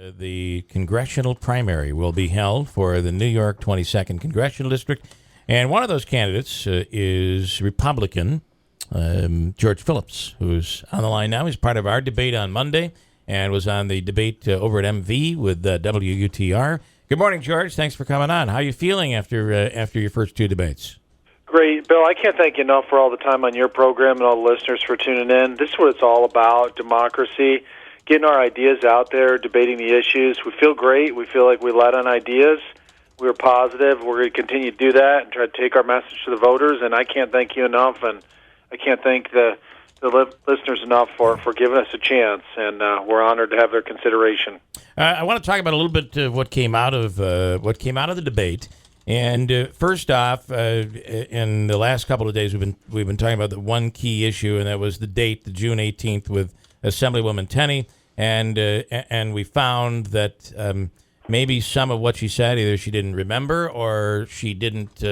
The congressional primary will be held for the New York 22nd Congressional District, and one of those candidates is Republican George Phillips, who's on the line now. He's part of our debate on Monday and was on the debate over at MV with WUTR. Good morning, George. Thanks for coming on. How are you feeling after your first two debates? Great, Bill. I can't thank you enough for all the time on your program and all the listeners for tuning in. This is what it's all about, democracy, getting our ideas out there, debating the issues. We feel great. We feel like we led on ideas. We were positive. We're going to continue to do that and try to take our message to the voters, and I can't thank you enough, and I can't thank the listeners enough for giving us a chance, and we're honored to have their consideration. I want to talk about a little bit of what came out of the debate. And first off, in the last couple of days, we've been talking about the one key issue, and that was the date, the June 18th, with Assemblywoman Tenney, and we found that maybe some of what she said, either she didn't remember or she didn't.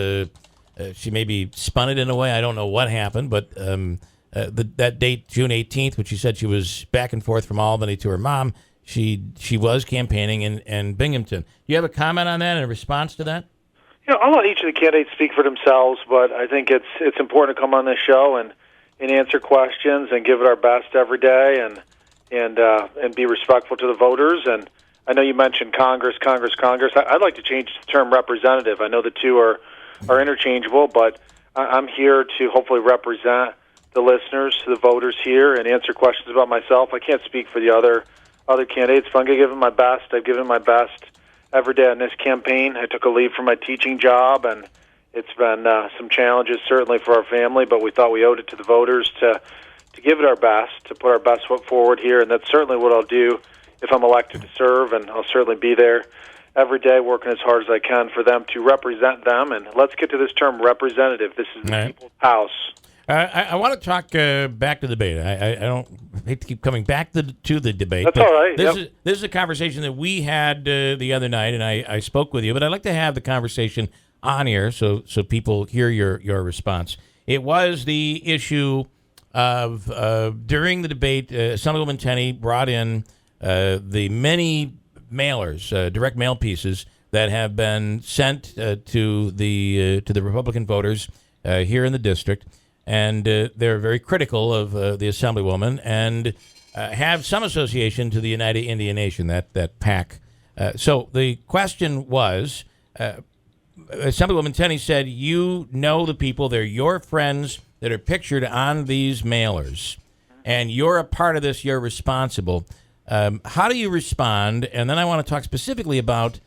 She maybe spun it in a way. I don't know what happened, but that date, June 18th, when she said she was back and forth from Albany to her mom, she was campaigning in Binghamton. Do you have a comment on that and a response to that? I'll let each of the candidates speak for themselves, but I think it's important to come on this show and answer questions and give it our best every day and be respectful to the voters. And I know you mentioned Congress. I'd like to change the term representative. I know the two are interchangeable, but I'm here to hopefully represent the listeners, the voters here, and answer questions about myself. I can't speak for the other candidates, but I'm going to give them my best. I've given my best every day on this campaign. I took a leave from my teaching job, and it's been some challenges certainly for our family, but we thought we owed it to the voters to give it our best, to put our best foot forward here, and that's certainly what I'll do if I'm elected to serve, and I'll certainly be there every day working as hard as I can for them to represent them. And let's get to this term representative. This is the people's house. I want to talk back to the debate. I don't hate to keep coming back to the debate. That's all right. This is a conversation that we had the other night, and I spoke with you. But I'd like to have the conversation on here so people hear your response. It was the issue of during the debate, Assemblywoman Tenney brought in the many mailers, direct mail pieces that have been sent to the Republican voters here in the district. And they're very critical of the Assemblywoman and have some association to the United Indian Nation, that PAC. So the question was, Assemblywoman Tenney said, you know the people, they're your friends that are pictured on these mailers, and you're a part of this, you're responsible. How do you respond? And then I want to talk specifically about,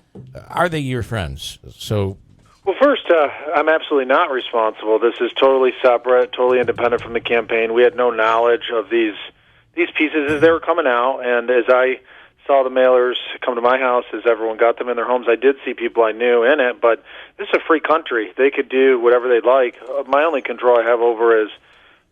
are they your friends? So... Well, first, I'm absolutely not responsible. This is totally separate, totally independent from the campaign. We had no knowledge of these pieces as they were coming out, and as I saw the mailers come to my house, as everyone got them in their homes, I did see people I knew in it, but this is a free country. They could do whatever they'd like. My only control I have over is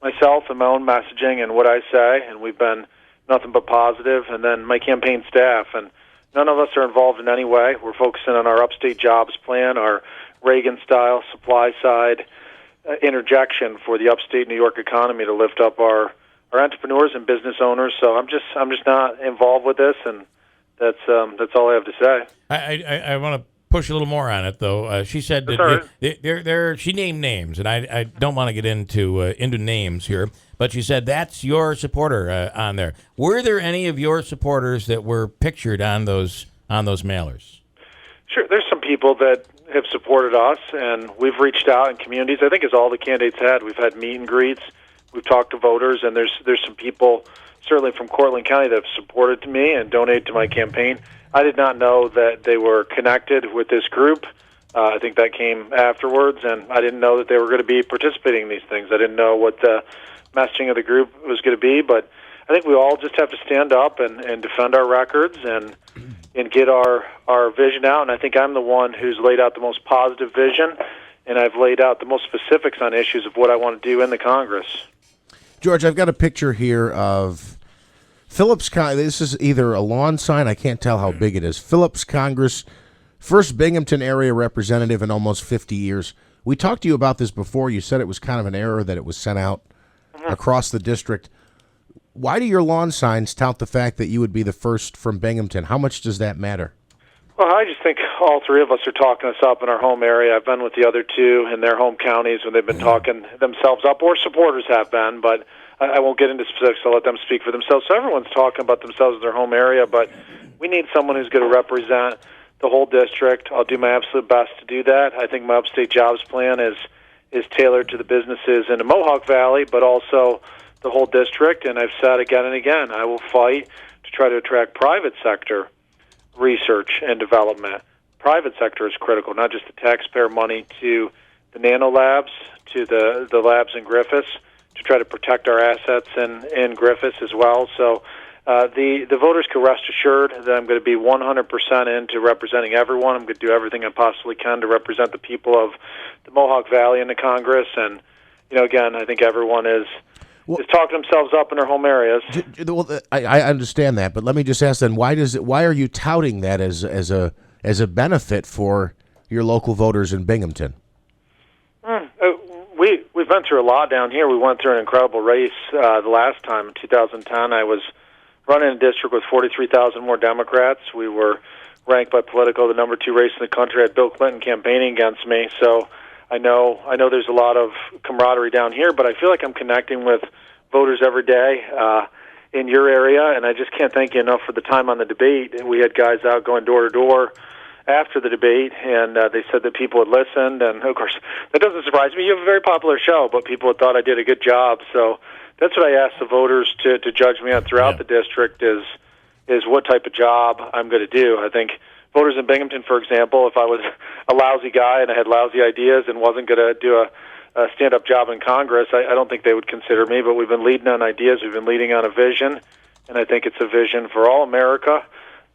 myself and my own messaging and what I say, and we've been nothing but positive, and then my campaign staff, and none of us are involved in any way. We're focusing on our upstate jobs plan, our Reagan-style supply-side interjection for the upstate New York economy to lift up our entrepreneurs and business owners. So I'm just not involved with this, and that's all I have to say. I want to push a little more on it, though. She said that she named names, and I don't want to get into names here, but she said that's your supporter on there. Were there any of your supporters that were pictured on those mailers? Sure. There's some people that have supported us, and we've reached out in communities. I think as all the candidates had, we've had meet and greets. We've talked to voters, and there's some people certainly from Cortland County that have supported me and donated to my campaign. I did not know that they were connected with this group. I think that came afterwards, and I didn't know that they were going to be participating in these things. I didn't know what the messaging of the group was going to be, but I think we all just have to stand up and defend our records and get our vision out. And I think I'm the one who's laid out the most positive vision, and I've laid out the most specifics on issues of what I want to do in the Congress. George, I've got a picture here of Phillips. This is either a lawn sign. I can't tell how big it is. Phillips Congress, first Binghamton area representative in almost 50 years. We talked to you about this before. You said it was kind of an error that it was sent out across the district. Why do your lawn signs tout the fact that you would be the first from Binghamton? How much does that matter? Well, I just think all three of us are talking us up in our home area. I've been with the other two in their home counties when they've been talking themselves up, or supporters have been, but I won't get into specifics. I'll let them speak for themselves. So everyone's talking about themselves in their home area, but we need someone who's going to represent the whole district. I'll do my absolute best to do that. I think my upstate jobs plan is tailored to the businesses in the Mohawk Valley, but also the whole district. And I've said again and again, I will fight to try to attract private sector research and development. Private sector is critical, not just the taxpayer money to the nano labs, to the labs in Griffiths, to try to protect our assets in Griffiths as well. So the voters can rest assured that I'm going to be 100% into representing everyone. I'm going to do everything I possibly can to represent the people of the Mohawk Valley in the Congress. And, again, I think everyone is talking themselves up in their home areas. Well, I understand that, but let me just ask then, why are you touting that as a benefit for your local voters in Binghamton? We've been through a lot down here. We went through an incredible race the last time in 2010. I was running a district with 43,000 more Democrats. We were ranked by Politico the number 2 race in the country. I had Bill Clinton campaigning against me, so I know there's a lot of camaraderie down here, but I feel like I'm connecting with voters every day in your area, and I just can't thank you enough for the time on the debate. We had guys out going door to door after the debate, and they said that people had listened, and of course, that doesn't surprise me. You have a very popular show, but people had thought I did a good job, so that's what I asked the voters to judge me on throughout the district is what type of job I'm going to do. I think voters in Binghamton, for example, if I was a lousy guy and I had lousy ideas and wasn't going to do a stand-up job in Congress, I don't think they would consider me, but we've been leading on ideas, we've been leading on a vision, and I think it's a vision for all America,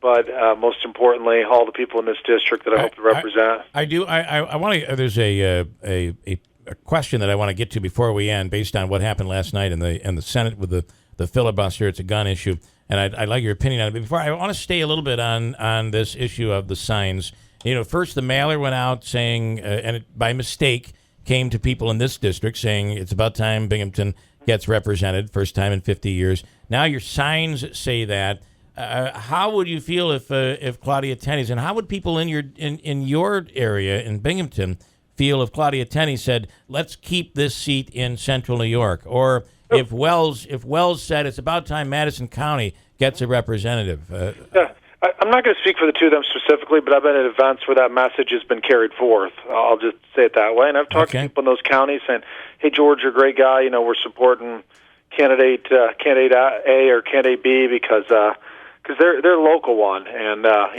but most importantly, all the people in this district that I hope to represent. I want to. There's a question that I want to get to before we end, based on what happened last night in the Senate with the filibuster. It's a gun issue, and I'd like your opinion on it. But before, I want to stay a little bit on this issue of the signs. First the mailer went out saying, and it, by mistake, came to people in this district saying it's about time Binghamton gets represented, first time in 50 years. Now your signs say that. How would you feel if Claudia Tenney's, and how would people in your area in Binghamton feel if Claudia Tenney said, let's keep this seat in Central New York, or if Wells said it's about time Madison County gets a representative? I'm not going to speak for the two of them specifically, but I've been at events where that message has been carried forth. I'll just say it that way. And I've talked to people in those counties saying, hey, George, you're a great guy. We're supporting candidate A or candidate B because they're a local one. And, I'll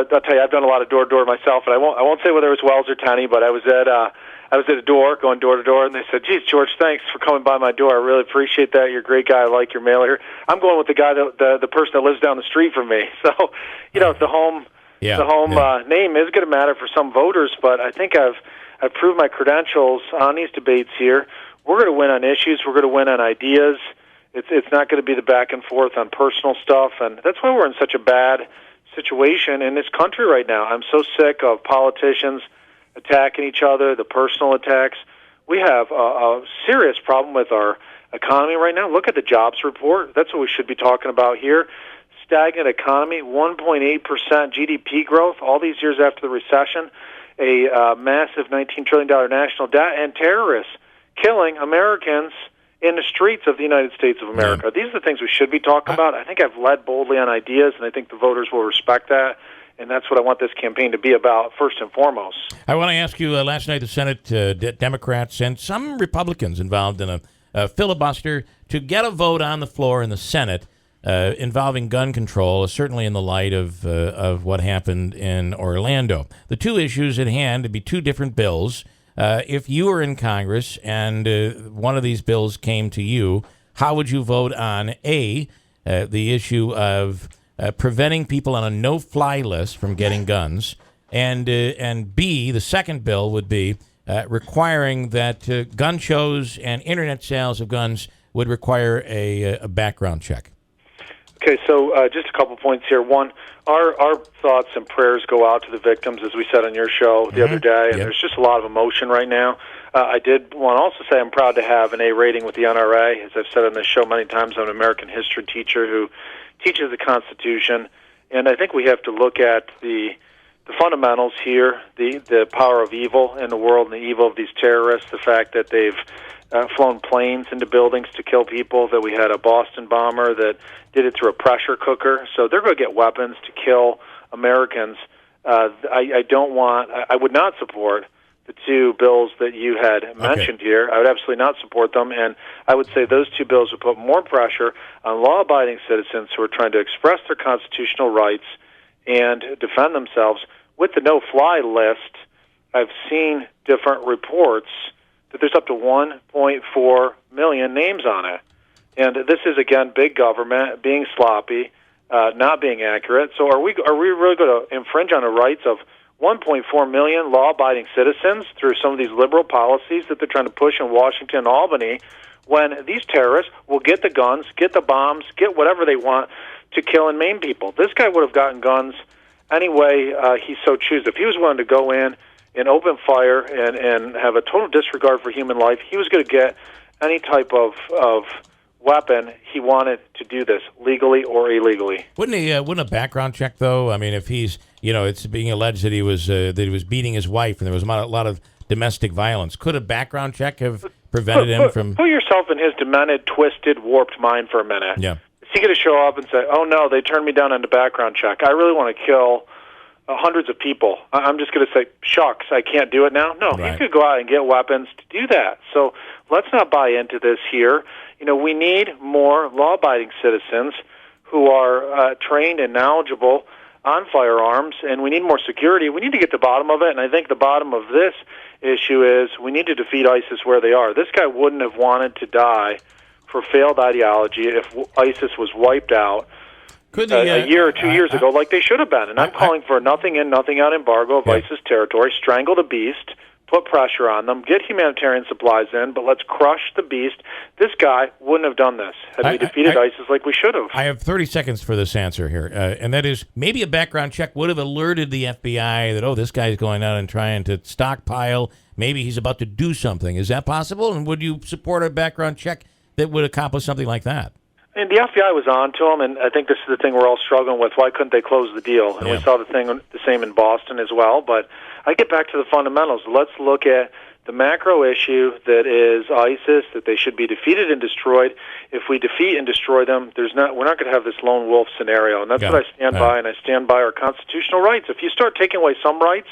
tell you, I've done a lot of door-to-door myself, and I won't say whether it was Wells or Tenney, but I was at a door, going door-to-door, and they said, geez, George, thanks for coming by my door. I really appreciate that. You're a great guy. I like your mailer. I'm going with the guy, the person that lives down the street from me. So, the home name is going to matter for some voters, but I think I've proved my credentials on these debates here. We're going to win on issues. We're going to win on ideas. It's not going to be the back and forth on personal stuff, and that's why we're in such a bad situation in this country right now. I'm so sick of politicians attacking each other, the personal attacks. We have a serious problem with our economy right now. Look at the jobs report. That's what we should be talking about here. Stagnant economy, 1.8% GDP growth all these years after the recession, a massive $19 trillion national debt, and terrorists killing Americans in the streets of the United States of America. These are the things we should be talking about. I think I've led boldly on ideas, and I think the voters will respect that. And that's what I want this campaign to be about, first and foremost. I want to ask you, last night the Senate Democrats and some Republicans involved in a filibuster to get a vote on the floor in the Senate involving gun control, certainly in the light of what happened in Orlando. The two issues at hand would be two different bills. If you were in Congress and one of these bills came to you, how would you vote on A, the issue of preventing people on a no-fly list from getting guns, and B, the second bill would be requiring that gun shows and internet sales of guns would require a background check? Okay, so just a couple points here. One, our thoughts and prayers go out to the victims, as we said on your show the other day, and there's just a lot of emotion right now. I did want to also say I'm proud to have an A rating with the NRA. As I've said on this show many times, I'm an American history teacher who teaches the Constitution, and I think we have to look at the fundamentals here, the power of evil in the world and the evil of these terrorists, the fact that they've flown planes into buildings to kill people, that we had a Boston bomber that did it through a pressure cooker. So they're going to get weapons to kill Americans. I would not support the two bills that you had mentioned here. I would absolutely not support them, and I would say those two bills would put more pressure on law-abiding citizens who are trying to express their constitutional rights and defend themselves. With the no-fly list, I've seen different reports that there's up to 1.4 million names on it. And this is, again, big government being sloppy, not being accurate. So are we really going to infringe on the rights of 1.4 million law-abiding citizens through some of these liberal policies that they're trying to push in Washington and Albany, when these terrorists will get the guns, get the bombs, get whatever they want to kill and maim people? This guy would have gotten guns any way he so chooses. If he was willing to go in and open fire and have a total disregard for human life, he was going to get any type of weapon he wanted to do this, legally or illegally. Wouldn't a background check, though? I mean, if he's, it's being alleged that he was beating his wife and there was a lot of domestic violence, could a background check have prevented him from? Put yourself in his demented, twisted, warped mind for a minute. Yeah. Is he going to show up and say, "Oh no, they turned me down on the background check. I really want to kill hundreds of people. I'm just going to say, shucks, I can't do it now"? No, right. He could go out and get weapons to do that. So let's not buy into this here. We need more law-abiding citizens who are trained and knowledgeable on firearms, and we need more security. We need to get to the bottom of it, and I think the bottom of this issue is we need to defeat ISIS where they are. This guy wouldn't have wanted to die for failed ideology if ISIS was wiped out a year or 2 years ago, like they should have been. And I'm calling for a nothing in, nothing out embargo of ISIS territory, strangle the beast, put pressure on them, get humanitarian supplies in, but let's crush the beast. This guy wouldn't have done this had we defeated ISIS like we should have. I have 30 seconds for this answer here, and that is maybe a background check would have alerted the FBI that, this guy's going out and trying to stockpile. Maybe he's about to do something. Is that possible? And would you support a background check that would accomplish something like that? And the FBI was on to him, and I think this is the thing we're all struggling with. Why couldn't they close the deal? And we saw the same in Boston as well. But I get back to the fundamentals. Let's look at the macro issue that is ISIS, that they should be defeated and destroyed. If we defeat and destroy them, we're not going to have this lone wolf scenario. And that's what I stand by, and I stand by our constitutional rights. If you start taking away some rights,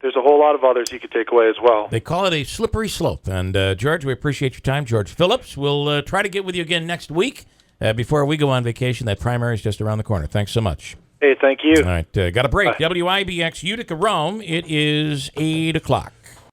there's a whole lot of others you could take away as well. They call it a slippery slope. And, George, we appreciate your time. George Phillips, we'll try to get with you again next week. Before we go on vacation, that primary is just around the corner. Thanks so much. Hey, thank you. All right, got a break. Bye. WIBX Utica, Rome. It is 8 o'clock.